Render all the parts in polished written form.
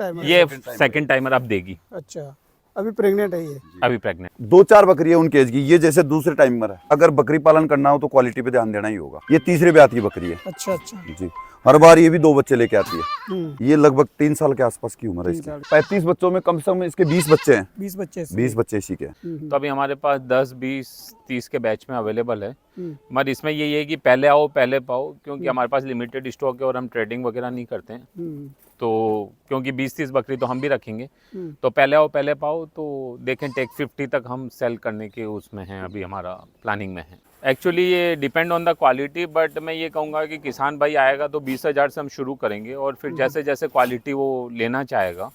Timer? ये second timer अब देगी। अच्छा, अभी प्रेग्नेंट है ये? अभी प्रेग्नेंट। 2-4 बकरी है उनके एज की। ये जैसे दूसरे टाइमर है। अगर बकरी पालन करना हो तो क्वालिटी पे ध्यान देना ही होगा। ये तीसरे ब्यात की बकरी है। अच्छा अच्छा। जी, हर बार ये भी 2 बच्चे लेके आती है। हम्म, ये लगभग 3 साल के आसपास की उम्र है 3 इसकी। साल। 35 बच्चों में कम से कम इसके 20 बच्चे हैं। 20 बच्चे? 20 बच्चे इसी के हैं। तो अभी हमारे पास 10, 20, 30 के बैच में अवेलेबल है। हम्म, मगर इसमें ये है कि पहले आओ पहले पाओ, क्योंकि हमारे पास लिमिटेड स्टॉक है और हम ट्रेडिंग वगैरह नहीं करते हैं। हम्म, तो क्योंकि 20-30 बकरी तो हम भी रखेंगे, हम्म, तो पहले आओ पहले पाओ। तो देखें टेक 50 तक हम सेल करने के उसमें हैं, अभी हमारा प्लानिंग में है। एक्चुअली ये depend on the quality, but मैं ये कहूँगा कि किसान भाई आएगा तो 20,000 से हम शुरू करेंगे और फिर जैसे जैसे क्वालिटी वो लेना चाहेगा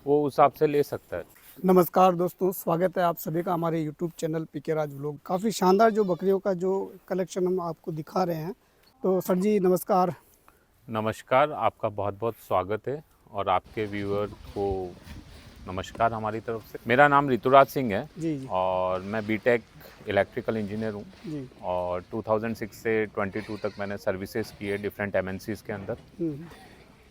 वो उस हिसाब से ले सकता है। नमस्कार दोस्तों, स्वागत है आप सभी का हमारे यूट्यूब चैनल पीके राज व्लॉग। काफ़ी शानदार जो बकरियों का जो कलेक्शन हम आपको दिखा रहे हैं। तो सर जी नमस्कार। नमस्कार, आपका बहुत बहुत स्वागत है और आपके व्यूअर को नमस्कार हमारी तरफ से। मेरा नाम ऋतुराज सिंह है जी जी और मैं बीटेक इलेक्ट्रिकल इंजीनियर हूँ जी। और 2006 से 22 तक मैंने सर्विसेज की है डिफरेंट एमएनसीज के अंदर। हम्म,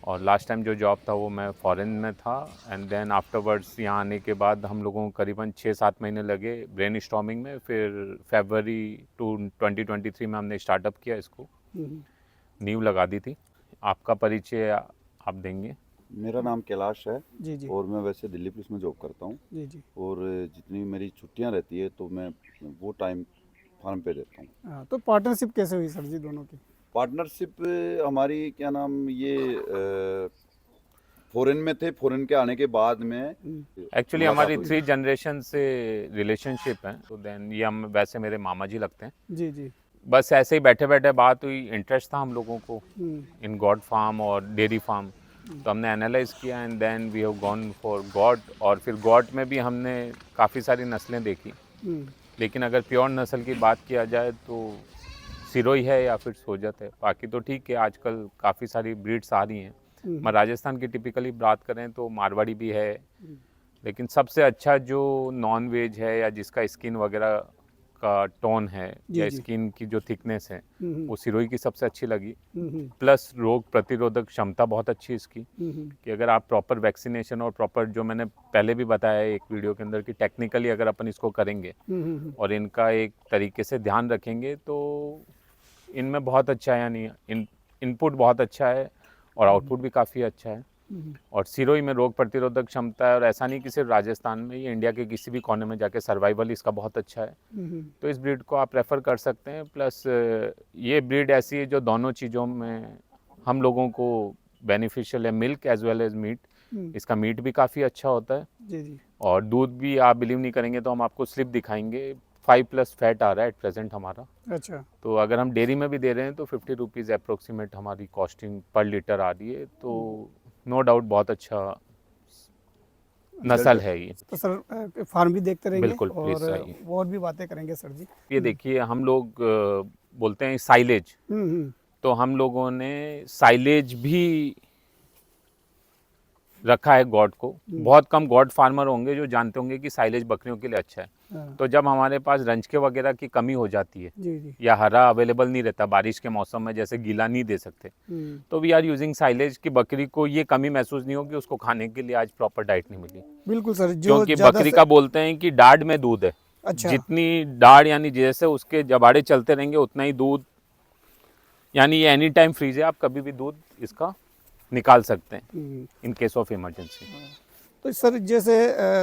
और लास्ट टाइम जो जॉब था वो मैं फॉरेन में था एंड देन आफ्टरवर्ड्स यहाँ आने के बाद हम लोगों को करीबन 6-7 महीने लगे ब्रेन स्टॉर्मिंग में। फिर फरवरी 2023 में हमने स्टार्टअप किया इसको, हम्म, नींव लगा दी थी। आपका परिचय आप देंगे? मेरा नाम कैलाश है जी जी और मैं वैसे दिल्ली पुलिस में जॉब करता हूँ। जी जी। और जितनी मेरी छुट्टियाँ रहती है तो मैं वो टाइम फार्म पे देता हूँ। हाँ, तो पार्टनरशिप कैसे हुई सर जी दोनों की? पार्टनरशिप हमारी क्या नाम, ये फॉरेन में थे। फॉरेन के आने के बाद में एक्चुअली मुलाकात हमारी हुई। 3 जनरेशन से रिलेशनशिप है। तो देन ये हम वैसे मेरे मामा जी लगते हैं। जी जी। बस ऐसे ही बैठे बैठे बात हुई, इंटरेस्ट था हम लोगों को हम्म, इन गॉड फार्म और डेयरी फार्म। तो हमने एनालाइज किया and then we have gone for goat. और फिर गॉड में भी हमने काफ़ी सारी नस्लें देखी, हम्म, लेकिन अगर प्योर नस्ल की बात किया जाए तो सिरोही है या फिर सोजत है। बाकी तो ठीक है, आजकल काफ़ी सारी ब्रीड्स आ रही हैं। मैं राजस्थान की टिपिकली बात करें तो मारवाड़ी भी है, लेकिन सबसे अच्छा जो नॉन वेज है या जिसका स्किन वगैरह का टोन है जी, या जी। स्किन की जो थिकनेस है हम्म, वो सिरोही की सबसे अच्छी लगी। हम्म, प्लस रोग प्रतिरोधक क्षमता बहुत अच्छी है इसकी, हम्म, कि अगर आप प्रॉपर वैक्सीनेशन और प्रॉपर जो मैंने पहले भी बताया है एक वीडियो के अंदर कि टेक्निकली अगर अपन इसको करेंगे और इनका एक तरीके से ध्यान रखेंगे तो इनमें बहुत अच्छा है, यानी इनपुट बहुत अच्छा है और आउटपुट भी काफ़ी अच्छा है। और सिरोही में रोग प्रतिरोधक क्षमता है और ऐसा नहीं कि सिर्फ राजस्थान में, ये इंडिया के किसी भी कोने में जाके सर्वाइवल इसका बहुत अच्छा है। तो इस ब्रीड को आप रेफ़र कर सकते हैं। प्लस ये ब्रीड ऐसी है जो दोनों चीज़ों में हम लोगों को बेनिफिशियल है, milk as well as meat. इसका मीट भी काफ़ी अच्छा होता है जी जी। और दूध भी आप बिलीव नहीं करेंगे तो हम आपको स्लिप दिखाएंगे, 5+ फैट आ रहा है एट प्रेजेंट हमारा। अच्छा। तो अगर हम डेयरी में भी दे रहे हैं तो 50 रुपीज़ अप्रोक्सीमेट हमारी कॉस्टिंग पर लीटर आ रही है। तो नो डाउट बहुत अच्छा नस्ल है ये। तो सर फार्म भी देखते रहेंगे बिल्कुल, प्लीज़ आइए। और भी बातें करेंगे सर जी। ये देखिए, हम लोग बोलते हैं साइलेज, हम्म, तो हम लोगों ने साइलेज भी रखा है गॉड को। बहुत कम गॉड फार्मर होंगे जो जानते होंगे कि साइलेज बकरियों के लिए अच्छा है। हाँ, तो जब हमारे पास रंजके वगैरह की कमी हो जाती है जी जी। या हरा अवेलेबल नहीं रहता बारिश के मौसम में, जैसे गीला नहीं दे सकते, तो वी आर यूजिंग साइलेज की बकरी को ये कमी महसूस नहीं हो कि उसको खाने के लिए आज प्रॉपर डाइट नहीं मिली। बिल्कुल सर, जो क्योंकि ज़्यादा बकरी का बोलते हैं कि डाढ़ में दूध है। अच्छा। जितनी डाढ़ यानी जैसे उसके जबाड़े चलते रहेंगे उतना ही दूध, यानी ये एनी टाइम फ्रीज है, आप कभी भी दूध इसका निकाल सकते हैं इन केस ऑफ इमरजेंसी। तो सर जैसे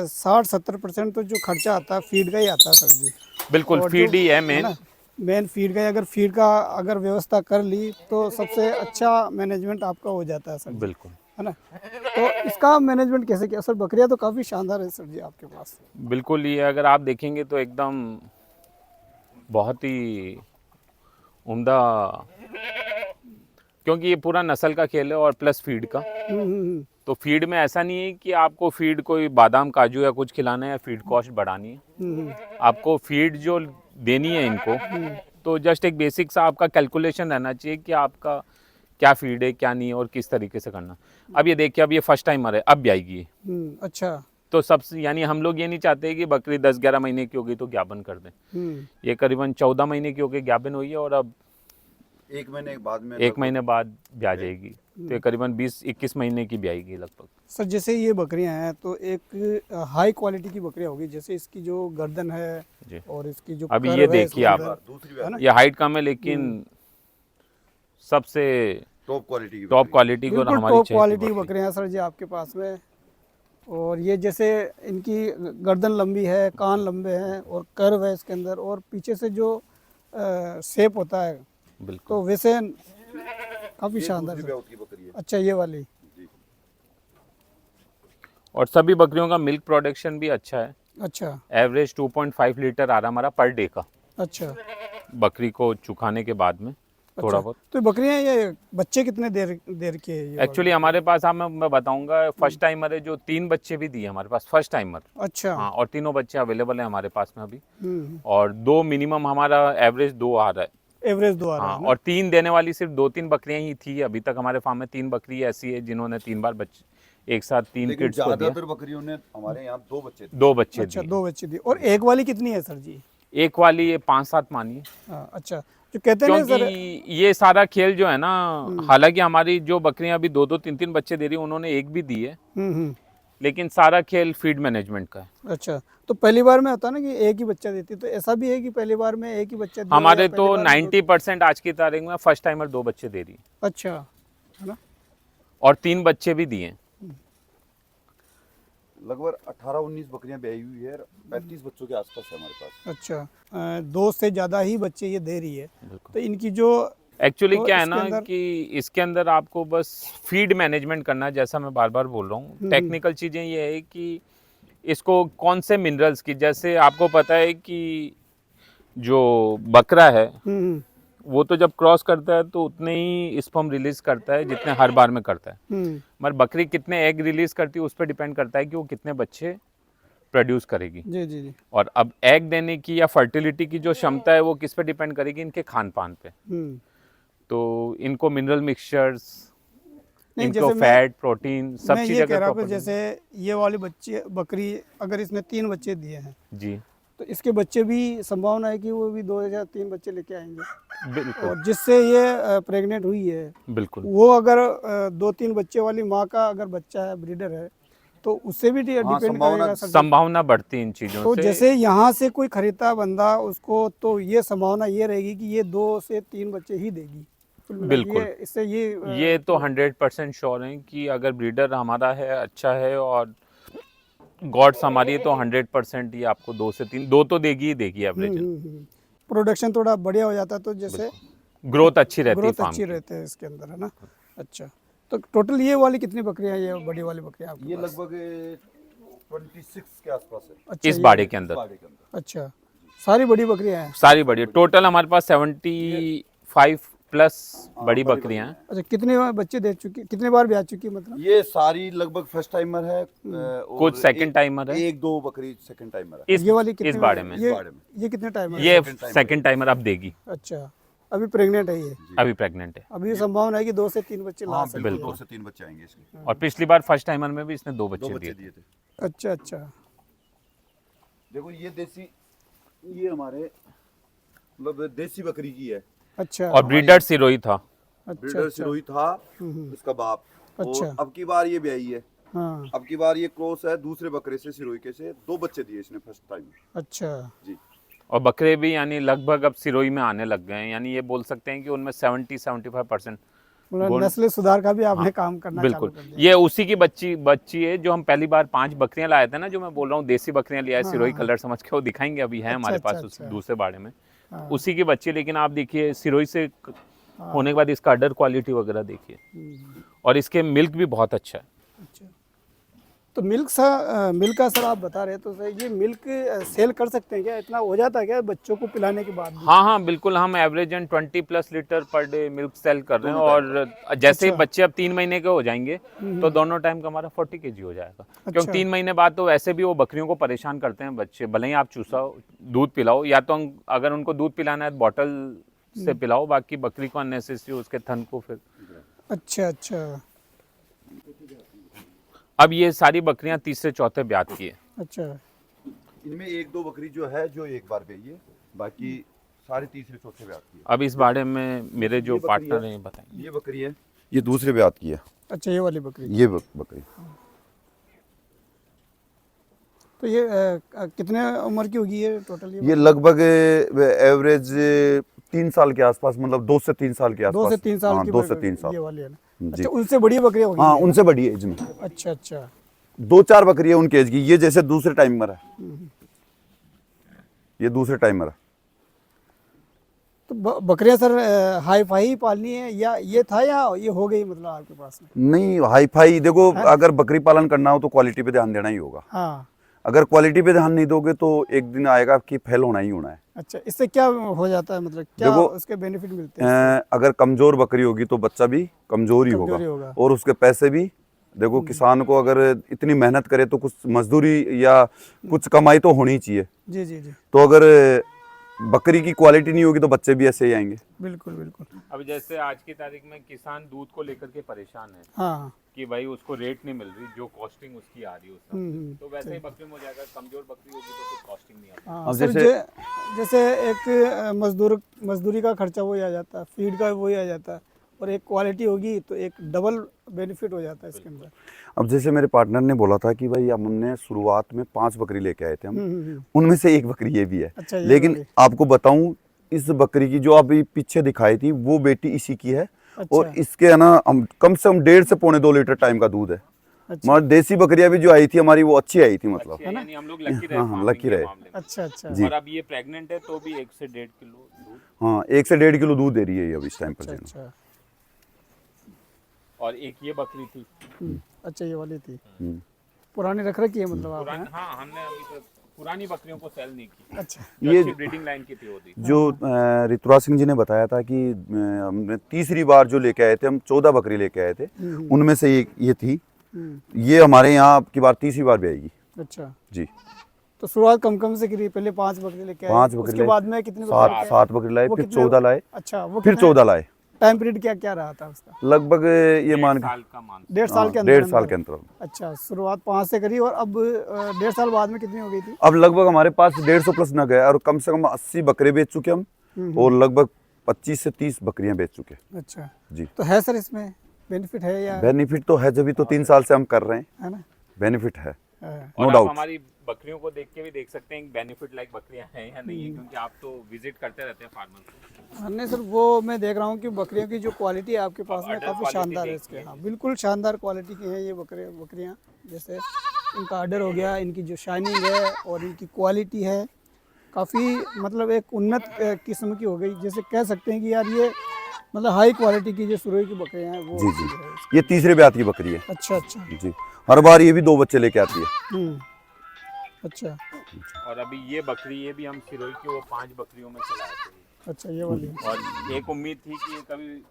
60-70% तो जो खर्चा आता है फीड का ही आता है सर जी। बिल्कुल, और फीड जो ही है है मेन। ना, मेन फीड का ही, अगर फीड का अगर व्यवस्था कर ली तो सबसे अच्छा मैनेजमेंट आपका हो जाता है सर जी, बिल्कुल है ना। तो इसका मैनेजमेंट कैसे किया सर? बकरियां तो काफ़ी शानदार है सर जी आपके पास। बिल्कुल, ये अगर आप देखेंगे तो एकदम बहुत ही उम्दा, क्योंकि ये पूरा नस्ल का खेल है और प्लस फीड का। तो फीड में ऐसा नहीं है कि आपको फीड कोई बादाम काजू या कुछ खिलाना है या फीड कॉस्ट बढ़ानी है। आपको फीड जो देनी है इनको, तो जस्ट एक बेसिक सा आपका कैलकुलेशन रहना चाहिए कि आपका क्या फीड है क्या नहीं है और किस तरीके से करना। अब ये देखिए, अब ये फर्स्ट टाइमर है, अब भी आएगी ये। अच्छा। तो सबसे, यानी हम लोग ये नहीं चाहते कि बकरी 10-11 महीने की होगी तो ज्ञापन कर दें। ये करीबन 14 महीने की होगी ज्ञापन हुई है और अब एक महीने के बाद में 1 महीने बाद ब्याह जाएगी, तो ये करीबन 20-21 महीने की ब्याएगी लगभग। सर जैसे ये बकरियां हैं तो एक हाई क्वालिटी की बकरियां होगी, जैसे इसकी जो गर्दन है जी। और इसकी जो अभी कर्व ये है देखिए इसके आप, अंदर, दूसरी है ना? बात ये हाइट कम है लेकिन सबसे टॉप क्वालिटी की टॉप बकरी। क्वालिटी की और बिल्कुल हमारी टॉप चाहिए क्वालिटी की बकरियां हैं सर जी आपके पास में। और ये जैसे इनकी गर्दन लंबी है, कान लंबे हैं और कर्व है इसके अंदर, और पीछे से जो शेप होता है बिल्कुल। तो वैसे काफ़ी ये शानदार दूसरी सर। ब्याउट की बकरी है अच्छा ये वाली, जी। और सभी बकरियों का मिल्क प्रोडक्शन भी अच्छा है। अच्छा एवरेज 2.5 लीटर आ रहा हमारा पर डे का, अच्छा बकरी को चुखाने के बाद में थोड़ा अच्छा। बहुत। तो ये बकरियां, ये बच्चे कितने देर देर के है ये एक्चुअली हमारे पास, हाँ मैं बताऊंगा, फर्स्ट टाइमर है जो 3 बच्चे भी दिए हमारे पास, फर्स्ट टाइमर। वाले? अच्छा। हाँ, और तीनों बच्चे अवेलेबल हैं हमारे पास में अभी। हम्म। और 2 मिनिमम हमारा एवरेज 2 आ रहा है। एवरेज 2 आ रहा हाँ, है ना? और 3 देने वाली सिर्फ 2-3 बकरियां ही थी अभी तक हमारे फार्म में। 3 बकरी ऐसी है जिन्होंने 3 बार बच्चे एक साथ 3 लेकिन किड्स को दिया। ज्यादातर बकरियों ने हमारे यहाँ 2 बच्चे थे। 2 बच्चे अच्छा दिए। 2 बच्चे दिए। और एक वाली कितनी है सर जी? एक वाली ये 5-7 मानिए, हाँ अच्छा, जो कहते हैं ना क्योंकि सर। ये सारा खेल जो है ना, हालांकि हमारी जो बकरियां अभी 2-2 3-3 बच्चे दे रही हैं, उन्होंने एक भी दी है, हम्म। लेकिन सारा खेल फीड मैनेजमेंट का है। अच्छा, तो पहली बार में होता है ना कि एक ही बच्चा देती है, तो ऐसा भी है कि पहली बार में एक ही बच्चा दिया हमारे या तो पहली बार में 90% आज की तारीख में फर्स्ट टाइमर 2 बच्चे दे रही है, अच्छा, है ना? और 3 बच्चे भी दिए। लगभग 18-19 बकरियां ब्याई हुई है, 35 बच्चों के आसपास है हमारे पास। अच्छा, 2 से ज़्यादा ही बच्चे ये दे रही है। तो इनकी जो एक्चुअली तो क्या है इसके ना अंदर- कि इसके अंदर आपको बस फीड मैनेजमेंट करना है, जैसा मैं बार बार बोल रहा हूँ। टेक्निकल चीज़ें ये है कि इसको कौन से मिनरल्स की, जैसे आपको पता है कि जो बकरा है हम्म वो तो जब क्रॉस करता है तो उतने ही स्पर्म रिलीज करता है जितने हर बार में करता है, हम्म मगर बकरी कितने एग रिलीज करती है उस पर डिपेंड करता है कि वो कितने बच्चे प्रोड्यूस करेगी। जी जी जी। और अब एग देने की या फर्टिलिटी की जो क्षमता है वो किस पे डिपेंड करेगी, इनके खान पान पे। हम्म। तो इनको मिनरल मिक्सचर्स, नहीं, इनको जैसे फैट, प्रोटीन, सब मैं चीज़ ये कह अगर रहा हूँ प्रॉपर जैसे ये वाली बकरी अगर इसने 3 बच्चे दिए हैं जी तो इसके बच्चे भी संभावना है कि वो भी 2 या 3 बच्चे लेके आएंगे, बिल्कुल और जिससे ये प्रेग्नेंट हुई है बिल्कुल वो अगर 2-3 बच्चे वाली माँ का अगर बच्चा है, ब्रीडर है, तो उससे भी डिपेंड संभावना- करेगा सर जी। संभावना बढ़ती है इन चीज़ों तो से। जैसे यहाँ से कोई खरीदता बंदा उसको, तो ये संभावना ये रहेगी कि ये 2 से 3 बच्चे ही देगी कुल मिला के। बिल्कुल। ये इससे ये तो 100% श्योर है कि अगर ब्रीडर हमारा है, अच्छा है, और गॉड्स हमारी है, तो 100% ये आपको 2 से 3, 2 तो देगी ही देगी एवरेज। प्रोडक्शन थोड़ा बढ़िया हो जाता है तो जैसे ग्रोथ अच्छी रहती है ग्रोथ फार्म अच्छी की। रहती है इसके अंदर, है ना? अच्छा, तो टोटल ये वाली कितनी बकरियां हैं, ये बड़ी वाली बकरियां आपके ये पास? लगभग 26 के आसपास है अच्छा, इस ये- बाड़े के अंदर बाड़े के अंदर। अच्छा, सारी बड़ी बकरियां हैं? सारी बड़ी, टोटल हमारे पास 75 प्लस बड़ी बकरियां हैं। अच्छा, कितने बच्चे दे चुकी, कितने बार ब्याह चुकी मतलब? ये सारी लगभग फर्स्ट टाइमर है, और कुछ second timer है। 1-2 बकरी सेकंड टाइमर है। इस ये वाली कितने इस बाड़े में ये, बाड़े में। ये कितने टाइम है? ये second timer सेकंड टाइमर अब देगी, अच्छा, अभी प्रेग्नेंट है ये? अभी प्रेग्नेंट है। अभी संभावना है कि 2 से 3 बच्चे ला हाँ सकते बिल्कुल, बिल्कुल। 2 से 3 बच्चे आएंगे इसके। और पिछली बार फर्स्ट टाइमर में भी इसने 2 2 बच्चे बच्चे दिए। दिए थे। हैं। अच्छा अच्छा। देखो ये देसी, ये हमारे मतलब देसी बकरी की है। अच्छा और ब्रीडर सिरोही था। अच्छा ब्रीडर अच्छा। सिरोही था इसका बाप। अच्छा। और अब की बार ये ब्याई है, हाँ अब की बार ये क्रॉस है दूसरे बकरे से, सिरोही के से 2 बच्चे दिए इसने फर्स्ट टाइम। अच्छा। जी। और बकरे भी यानी लगभग अब सिरोही में आने लग गए हैं, यानी ये बोल सकते हैं कि उनमें 70-75% मतलब नस्ल सुधार का भी आपने हाँ, काम करना बिल्कुल। चालू कर दिया। ये उसी की बच्ची है जो हम पहली बार 5 बकरियां लाए थे ना, जो मैं बोल रहा हूँ देसी बकरियां लिया है, सिरोही कलर समझ के वो दिखाएंगे, अभी है हमारे अच्छा, पास उस अच्छा। दूसरे बाड़े में। हाँ। उसी की बच्ची, लेकिन आप देखिए सिरोही से होने के बाद इसका अडर क्वालिटी वगैरह देखिए, और इसके मिल्क भी बहुत अच्छा है। अच्छा, तो मिल्क का सर आप बता रहे, तो सर ये मिल्क सेल कर सकते हैं क्या? इतना हो जाता है क्या बच्चों को पिलाने के बाद भी? हाँ हाँ बिल्कुल, हम average 20+ litre per day milk sale कर रहे हैं, और जैसे ही अच्छा। बच्चे अब 3 महीने के हो जाएंगे तो दोनों टाइम का हमारा 40 kg हो जाएगा। क्योंकि अच्छा। 3 महीने बाद तो वैसे भी वो बकरियों को परेशान करते हैं बच्चे, भले ही आप चूसाओ, दूध पिलाओ, या तो अगर उनको दूध पिलाना है तो बॉटल से पिलाओ, बाकी बकरी को अननेसेसरी उसके थन को फिर। अच्छा अच्छा अब ये सारी बकरियां तीसरे चौथे ब्यात की है। अच्छा। इनमें 1-2 बकरी जो है जो एक बार ब्याई है, बाकी सारी तीसरे चौथे ब्यात की है। अब इस बारे में मेरे जो ये बकरी पार्टनर है। हैं बताएंगे। ये बकरी है, ये दूसरे ब्यात की है। अच्छा, ये वाली बकरी। ये बकरी तो ये कितने उम्र की होगी ये टोटल? ये लगभग एवरेज 3 साल के आसपास, मतलब 2 से 3 साल के आसपास। 2 से 3 साल हाँ, की 2 से बकरी, 3 साल। ये वाली है ना? जी। अच्छा, उनसे बड़ी बकरियां होगी? हाँ, ये? उनसे बड़ी एज में। अच्छा अच्छा। 2-4 बकरी है उनके एज की। ये जैसे दूसरे टाइमर है, ये दूसरे टाइमर है। तो बकरियां सर हाई फाई पालनी है या ये था, या ये हो गई मतलब आपके पास में? नहीं, हाई फाई देखो, अगर बकरी पालन करना हो तो क्वालिटी पे ध्यान देना ही होगा। हाँ। अगर क्वालिटी पे ध्यान नहीं दोगे तो एक दिन आएगा कि फेल होना ही होना है। अच्छा, इससे क्या हो जाता है, मतलब क्या देखो, उसके बेनिफिट मिलते हैं? अगर कमजोर बकरी होगी तो बच्चा भी कमजोर ही कमजोर ही होगा, होगा। और उसके पैसे भी। देखो, किसान को अगर इतनी मेहनत करे तो कुछ मजदूरी या कुछ कमाई तो होनी ही चाहिए। जी जी जी, तो अगर बकरी की क्वालिटी नहीं होगी तो बच्चे भी ऐसे ही आएंगे। बिल्कुल बिल्कुल। अब जैसे आज की तारीख में किसान दूध को लेकर के परेशान है हाँ। कि भाई उसको रेट नहीं मिल रही, जो कॉस्टिंग उसकी आ रही है उस समय। तो वैसे ही बकरी में हो जाएगा, कमजोर बकरी होगी तो कुछ कॉस्टिंग नहीं आती। हाँ अब सर, जैसे- जैसे एक मजदूरी का खर्चा वही आ जाता है, फीड का वही आ जाता है, और एक क्वालिटी होगी तो एक डबल बेनिफिट हो जाता है इसके अंदर। अब जैसे मेरे पार्टनर ने बोला था कि भाई हमने शुरुआत में 5 बकरी लेके आए थे हम, हम्म। उनमें से एक बकरी ये भी है। अच्छा, ये लेकिन वाली। आपको बताऊं, इस बकरी की जो अभी पीछे दिखाई थी वो बेटी इसी की है। अच्छा। और इसके है ना, कम से कम 1.5 से पौने 2 लीटर टाइम का दूध है। अच्छा मगर देसी बकरियां भी जो आई थी हमारी, वो अच्छी आई थी, मतलब। अच्छी है, यानी हम लोग लकी रहे हाँ, farming लकी के रहे। मामले में। अच्छा अच्छा। जी। और अब ये प्रेग्नेंट है तो भी 1 से 1.5 किलो दूध, हाँ, 1 से 1.5 किलो दूध दे रही है ये अभी इस टाइम पर। अच्छा जी। अच्छा। और एक ये बकरी थी अच्छा, ये वाली थी हम्म। पुरानी रख रखी है मतलब आपने? पुरानी। हाँ, हमने अभी तक पुरानी बकरियों को सेल नहीं की। अच्छा। जो ये- अच्छी ब्रीडिंग लाइन की थी वो थी। जो ऋतुराज सिंह जी ने बताया था कि हमने तीसरी बार जो लेके आए थे, हम 14 बकरी लेके आए थे, उनमें से ये थी। ये हमारे यहाँ अब की बार तीसरी बार भी आएगी। अच्छा, जी। तो शुरुआत कम कम से करी, पहले 5 बकरी लेके आए, 5 बकरी उसके लाए, बाद में कितनी बकरी लेके आए? 7 बकरी लाए, वो फिर कितने- 14 लाए, अच्छा, वो फिर 14 लाए। टाइम पीरियड क्या क्या रहा था उसका? लगभग ये मान के 1.5 साल का मान। 1.5 साल के अंदर? 1.5 साल के अंतर। अच्छा, शुरुआत 5 से करी, और अब 1.5 साल बाद में कितनी हो गई थी? अब लगभग हमारे पास 150 प्लस नग है, और कम से कम 80 बकरे बेच चुके हम, और लगभग 25 से 30 बकरियां बेच चुके। अच्छा जी। तो है सर इसमें बेनिफिट है या? बेनिफिट तो है, जब तो 3 साल से हम कर रहे हैं, है ना? बेनिफिट है, हाँ। नो और आप डाउट। हमारी बकरियों को देख के भी देख सकते हैं बेनिफिट लाइक बकरियां हैं या नहीं है, क्योंकि आप तो विजिट करते रहते हैं फार्मर को। नहीं सर, वो मैं देख रहा हूँ कि बकरियों की जो क्वालिटी है आपके पास में अडर काफ़ी क्वालिटी शानदार है इसके। देखिए। हाँ, बिल्कुल शानदार क्वालिटी की हैं ये बकरियाँ। जैसे इनका आर्डर हो गया, इनकी जो शाइनिंग है और इनकी क्वालिटी है काफ़ी, मतलब एक उन्नत किस्म की हो गई। जैसे कह सकते हैं कि यार ये मतलब हाई क्वालिटी की जो सुरई की बकरियाँ हैं वो जी जी, है। ये तीसरे ब्यात की बकरी है। अच्छा अच्छा। जी, हर बार ये भी 2 बच्चे लेके आती है। अच्छा और अभी ये बकरी, ये भी हम सिरोही की वो 5 बकरियों में से लाए थे। अच्छा, ये वाली। और एक उम्मीद थी कि ये कभी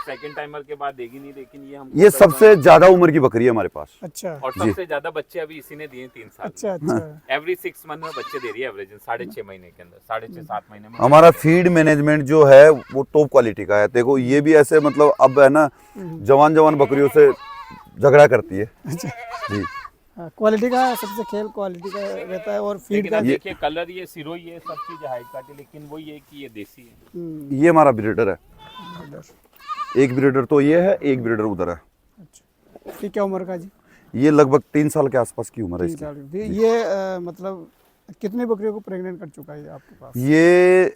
सेकंड टाइमर के बाद देगी नहीं, लेकिन ये हम ये सबसे ज्यादा उम्र की बकरी है हमारे पास। अच्छा और सबसे ज्यादा बच्चे अभी इसी ने दिए 3 साल। अच्छा अच्छा। एवरी 6 मंथ में बच्चे दे रही है एवरेज, 6.5 महीने के अंदर, 6.5-7 महीने में। हमारा फीड मैनेजमेंट जो है वो टॉप क्वालिटी का है। देखो, ये भी ऐसे मतलब अब है ना, जवान बकरियों से झगड़ा करती है। जी। क्वालिटी का सबसे खेल क्वालिटी का रहता है, और फीड लेकिन का। अब देखिए कलर, ये सिरोही, ये सब चीजें हाइट काटी, लेकिन वो ये कि ये देसी है। ये हमारा ब्रीडर है। इधर। एक ब्रीडर तो ये है, एक ब्रीडर उधर है। अच्छा, ये क्या उम्र का जी? ये लगभग 3 साल के आसपास की उम्र है 3 इसकी। साल की। ये मतलब कितनी बकरियों को प्रेग्नेंट कर चुका है आपके पास? ये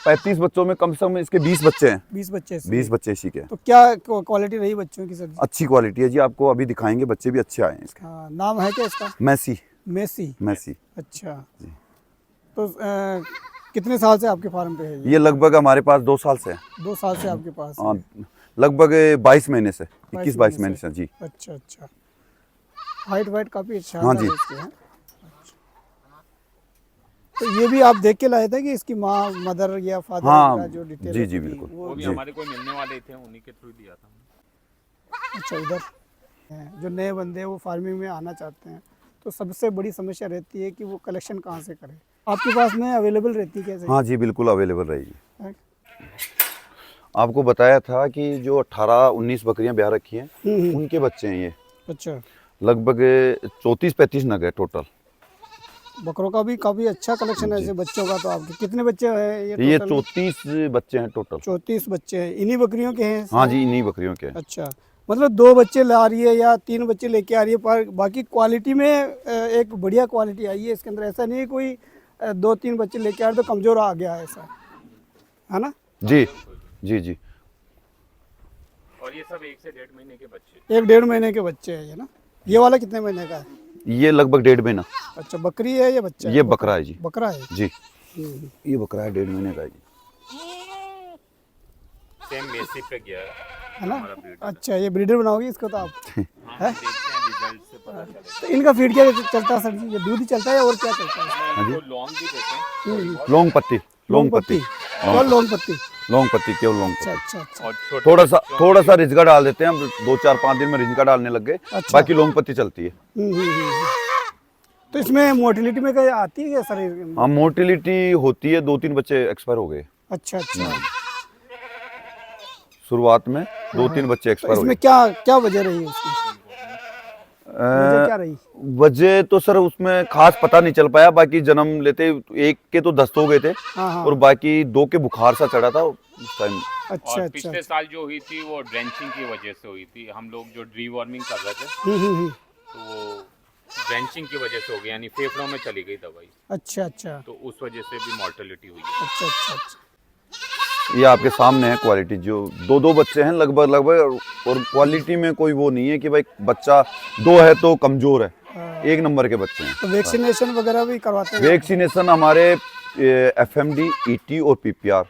35 बच्चों में कम से कम इसके 20 बच्चे हैं। 20 बच्चे इसमें? 20 बच्चे इसी के। तो क्या क्वालिटी रही बच्चों की सर जी? अच्छी क्वालिटी है जी, आपको अभी दिखाएंगे, बच्चे भी अच्छे आए हैं इसके। हाँ, नाम है क्या इसका? मैसी। मेसी। मैसी। अच्छा। तो कितने साल से आपके फार्म पे है ये? ये लगभग हमारे पास 2 साल से है। 2 साल से आपके पास है? हाँ, लगभग 22 महीने से, 21-22 महीने से। जी। अच्छा अच्छा। हाइट वाइट काफ़ी अच्छा हाँ जी। है इसके, हैं? तो ये भी आप देख के लाए थे कि इसकी माँ, मदर या फादर हाँ, का जो डिटेल जी, जी, होती, बिल्कुल। वो भी जी। हमारे कोई मिलने वाले थे, उन्हीं के थ्रू दिया था हमने। अच्छा, इधर हैं। जो नए बंदे वो फार्मिंग में आना चाहते हैं तो सबसे बड़ी समस्या रहती है कि वो कलेक्शन कहाँ से करें। आपके पास में अवेलेबल रहती है कैसे? हाँ जी, बिल्कुल अवेलेबल रहेगी। है? आपको बताया था कि जो 18-19 बकरियां ब्याह रखी हैं, उनके बच्चे हैं ये। अच्छा लगभग 34-35 नग है टोटल। बकरों का भी काफी अच्छा कलेक्शन है ऐसे बच्चों का। तो आपके कितने बच्चे हैं ये टोटल? 34 बच्चे हैं टोटल। 34 बच्चे हैं, इन्हीं बकरियों के हैं? हाँ जी, इन्हीं बकरियों के हैं। अच्छा, मतलब 2 बच्चे ला रही है या 3 बच्चे लेके आ रही है, पर बाकी क्वालिटी में एक बढ़िया क्वालिटी आई है इसके अंदर। ऐसा नहीं है कोई 2-3 बच्चे लेके आ रहे तो कमजोर आ गया है, ऐसा है ना? जी जी जी। और ये सब 1 से 1.5 महीने के बच्चे। 1-1.5 महीने के बच्चे हैं ये ना। ये वाला कितने महीने का है? ये लगभग 1.5 महीना। अच्छा, बकरी है या बच्चा है? ये बकरा है जी। बकरा है। जी, ये बकरा है 1.5 महीने का है जी। सेम बेसिक पे गया है ना? अच्छा, ये ब्रीडर बनाओगे इसको तो आप? है? देखते हैं रिजल्ट से पता चलेगा। तो इनका फीड क्या चलता है सर जी? ये दूध ही चलता है और क्या चलता है? इनको लौंग भी देते हैं लौंग पत्ती, लौंग पत्ती, और लौंग पत्ती। लौंग पत्ती, केवल लौंग अच्छा पत्ती। अच्छा अच्छा। और छोटे थोड़ा सा रिजगा डाल देते हैं हम, 2-4-5 दिन में रिजगा डालने लग गए। अच्छा। बाकी लौंग पत्ती चलती है। तो इसमें मोटिलिटी में क्या आती है क्या सर? हाँ, मोटिलिटी होती है, 2-3 बच्चे एक्सपायर हो गए अच्छा अच्छा। शुरुआत में, 2-3 बच्चे तो एक्सपायर हो इसमें गए। क्या क्या वजह रही है उसकी? वजह क्या रही? वजह तो सर उसमें खास पता नहीं चल पाया। बाकी जन्म लेते एक के तो दस्त हो गए थे हाँ हाँ। और बाकी 2 के बुखार सा चढ़ा था उस टाइम। अच्छा और अच्छा। पिछले साल जो हुई थी वो ड्रेंचिंग की वजह से हुई थी। हम लोग जो डीवॉर्मिंग कर रहे थे तो वो ड्रेंचिंग की वजह से हो गई, यानी फेफड़ों में चली गई दवाई, अच्छा अच्छा तो उस वजह से भी मॉर्टेलिटी हुई है। अच्छा अच्छा अच्छा। ये आपके सामने है क्वालिटी, जो 2-2 बच्चे हैं लगभग लगभग। और क्वालिटी में कोई वो नहीं है कि भाई बच्चा 2 है तो कमजोर है, हाँ। 1 नंबर के बच्चे हैं। तो वैक्सीनेशन वगैरह भी करवाते हैं? वैक्सीनेशन हमारे FMD, ET और PPR,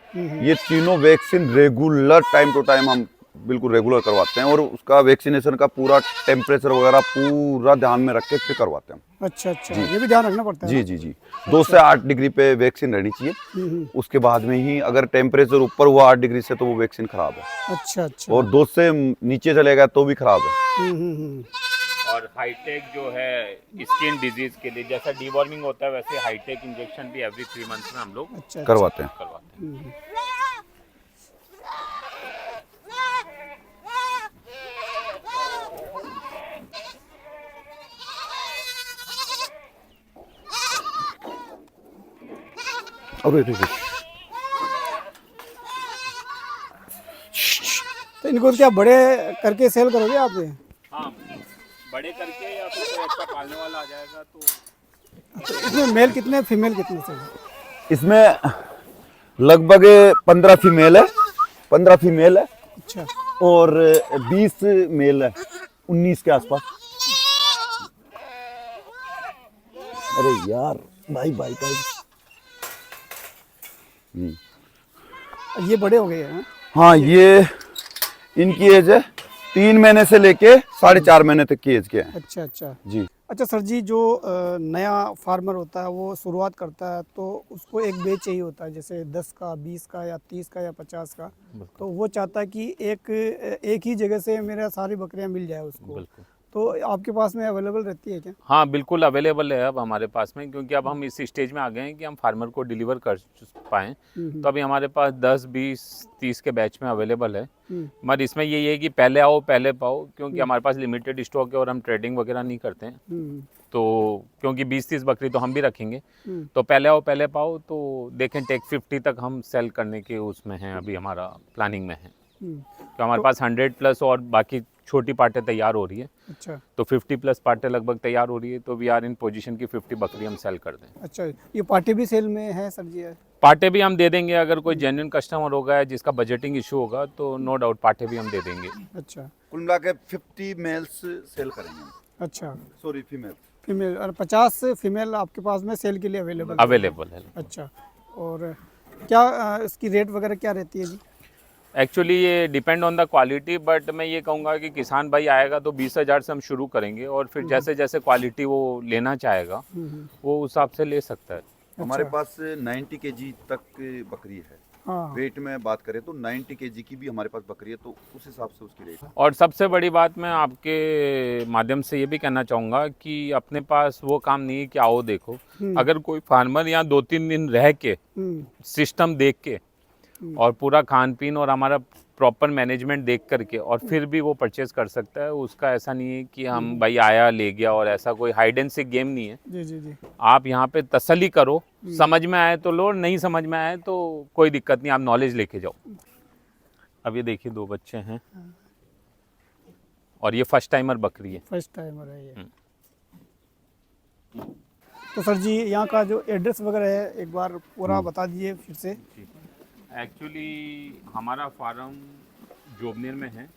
ये तीनों vaccine regular time to time हम बिल्कुल रेगुलर करवाते हैं। और उसका वैक्सीनेशन का पूरा टेम्परेचर वगैरह पूरा ध्यान में रख के फिर करवाते हैं हम। अच्छा अच्छा, ये भी ध्यान रखना पड़ता है जी ना? जी जी। 2 से 8 डिग्री पे वैक्सीन रहनी चाहिए। उसके बाद में ही अगर टेम्परेचर ऊपर हुआ 8 डिग्री से तो वो वैक्सीन खराब है। अच्छा अच्छा। और 2 से नीचे चलेगा तो भी खराब है। और हाईटेक जो है स्किन डिजीज के लिए, जैसा डीवॉर्मिंग होता है वैसे हाईटेक इंजेक्शन भी एवरी 3 मंथ्स में हम लोग अच्छा करवाते हैं। करवाते हैं। अरे तो इनको क्या बड़े करके सेल करोगे आप ये? हाँ, बड़े करके या फिर कोई अच्छा पालने वाला आ जाएगा तो। तो इसमें मेल कितने फीमेल कितने सर? इसमें लगभग 15 फीमेल है, 15 फीमेल है अच्छा और 20 मेल है, 19 के आसपास। अरे यार भाई भाई भाई। ये बड़े हो गए हैं? हाँ, ये इनकी एज है 3 महीने से लेके 4.5 महीने तक की एज के हैं। अच्छा अच्छा जी। अच्छा सर जी, जो नया फार्मर होता है वो शुरुआत करता है तो उसको एक बेच चाहिए होता है, जैसे 10 का, 20 का या 30 का या 50 का। तो वो चाहता है कि एक ही जगह से मेरा सारी बकरियां मिल जाए उसको। तो आपके पास में अवेलेबल रहती है क्या? हाँ, बिल्कुल अवेलेबल है अब हमारे पास में, क्योंकि अब हम इस स्टेज में आ गए हैं कि हम फार्मर को डिलीवर कर पाएँ। तो अभी हमारे पास 10, 20, 30 के बैच में अवेलेबल है। मगर इसमें यही है कि पहले आओ पहले पाओ, क्योंकि हमारे पास लिमिटेड स्टॉक है और हम ट्रेडिंग वगैरह नहीं करते हैं। तो क्योंकि 20-30 बकरी तो हम भी रखेंगे, तो पहले आओ पहले पाओ। तो देखें टेक 50 तक हम सेल करने के उसमें हैं, अभी हमारा प्लानिंग में है। तो हमारे पास 100+ और बाकी छोटी पार्टें तैयार हो रही है। अच्छा, तो 50+ पार्टें लगभग तैयार हो रही है। तो वी आर इन पोजीशन की 50 बकरी हम सेल कर दें। अच्छा, ये पार्टी भी सेल में है सर जी? पार्टे भी हम दे देंगे, अगर कोई जेन्युइन कस्टमर होगा जिसका बजटिंग इशू होगा तो नो डाउट पार्टे भी हम दे देंगे। अच्छा, कुल मिला के 50 मेल्स सेल करेंगे। अच्छा, सॉरी, फीमेल। फीमेल। और 50 फीमेल आपके पास में सेल के लिए अवेलेबल है। अच्छा, और क्या इसकी रेट वगैरह क्या रहती है जी? एक्चुअली ये depend on the quality, but मैं ये कहूँगा कि किसान भाई आएगा तो 20,000 से हम शुरू करेंगे, और फिर जैसे जैसे क्वालिटी वो लेना चाहेगा वो उस हिसाब से ले सकता है। हमारे पास 90 kg तक बकरी है। हाँ। वेट में बात करें तो 90 kg की भी हमारे पास बकरी है, तो उस हिसाब से उसकी रेट है। और सबसे बड़ी बात मैं आपके माध्यम से ये भी कहना चाहूँगा कि अपने पास वो काम नहीं है कि आओ देखो। अगर कोई फार्मर यहाँ 2-3 दिन रह के सिस्टम देख के और पूरा खान पीन और हमारा प्रॉपर मैनेजमेंट देख करके और फिर भी वो परचेज कर सकता है। उसका ऐसा नहीं है कि हम भाई आया ले गया, और ऐसा कोई हाइड एंड सीक गेम नहीं है। जी जी जी। आप यहाँ पे तसल्ली करो, समझ में आए तो लो, नहीं समझ में आए तो कोई दिक्कत नहीं, आप नॉलेज लेके जाओ। अब ये देखिए 2 बच्चे हैं और ये फर्स्ट टाइमर बकरी है। फर्स्ट टाइमर है ये। तो सर जी यहाँ का जो एड्रेस वगैरह है एक बार पूरा बता दीजिए फिर से। एक्चुअली हमारा फार्म जोबनेर में है।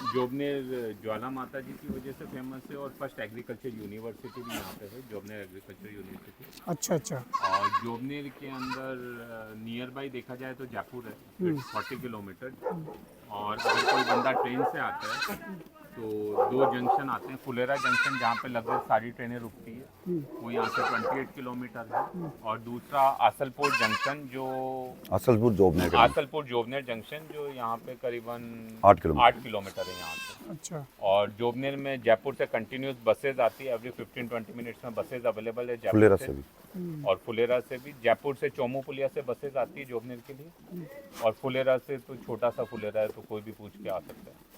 जोबनेर ज्वाला माता जी की वजह से फेमस है, और फर्स्ट एग्रीकल्चर यूनिवर्सिटी भी यहाँ पे है, जोबनेर एग्रीकल्चर यूनिवर्सिटी। अच्छा अच्छा। और जोबनेर के अंदर नियर बाई देखा जाए तो जयपुर है, 40 किलोमीटर। और अगर कोई बंदा ट्रेन से आता है तो 2 जंक्शन आते हैं। फुलेरा जंक्शन जहाँ पे लगभग सारी ट्रेनें रुकती है, वो यहाँ से 28 किलोमीटर है। और दूसरा आसलपुर जंक्शन, जो असलपुर जोबनेर जंक्शन, जो यहाँ पे करीबन 8 किलोमीटर है यहाँ से। अच्छा। और जोबनेर में जयपुर से कंटिन्यूस बसेज आती है, एवरी 15-20 मिनट्स में बसेज अवेलेबल है फुलेरा जयपुर से से। और फुलेरा से भी, जयपुर से चोमू पुलिया से बसेज आती है जोबनेर के लिए। और फुलेरा से तो छोटा सा फुलेरा है, तो कोई भी पूछ के आ सकता है।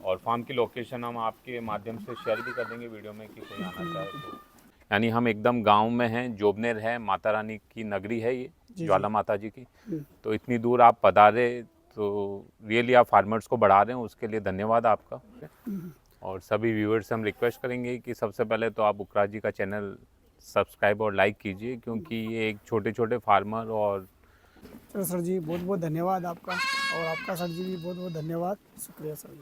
और फार्म की लोकेशन हम आपके माध्यम से शेयर भी कर देंगे वीडियो में, कि कोई आना चाहे तो। यानी हम एकदम गांव में हैं, जोबनेर है, माता रानी की नगरी है ये, ज्वाला माता जी की। तो इतनी दूर आप पधारे, तो रियली आप फार्मर्स को बढ़ा रहे हैं, उसके लिए धन्यवाद आपका। और सभी व्यूअर्स से हम रिक्वेस्ट करेंगे कि सबसे पहले तो आप उकराज जी का चैनल सब्सक्राइब और लाइक कीजिए, क्योंकि ये एक छोटे छोटे फार्मर और। चलो सर जी बहुत बहुत धन्यवाद आपका, और आपका सर जी भी बहुत बहुत धन्यवाद, शुक्रिया सर जी।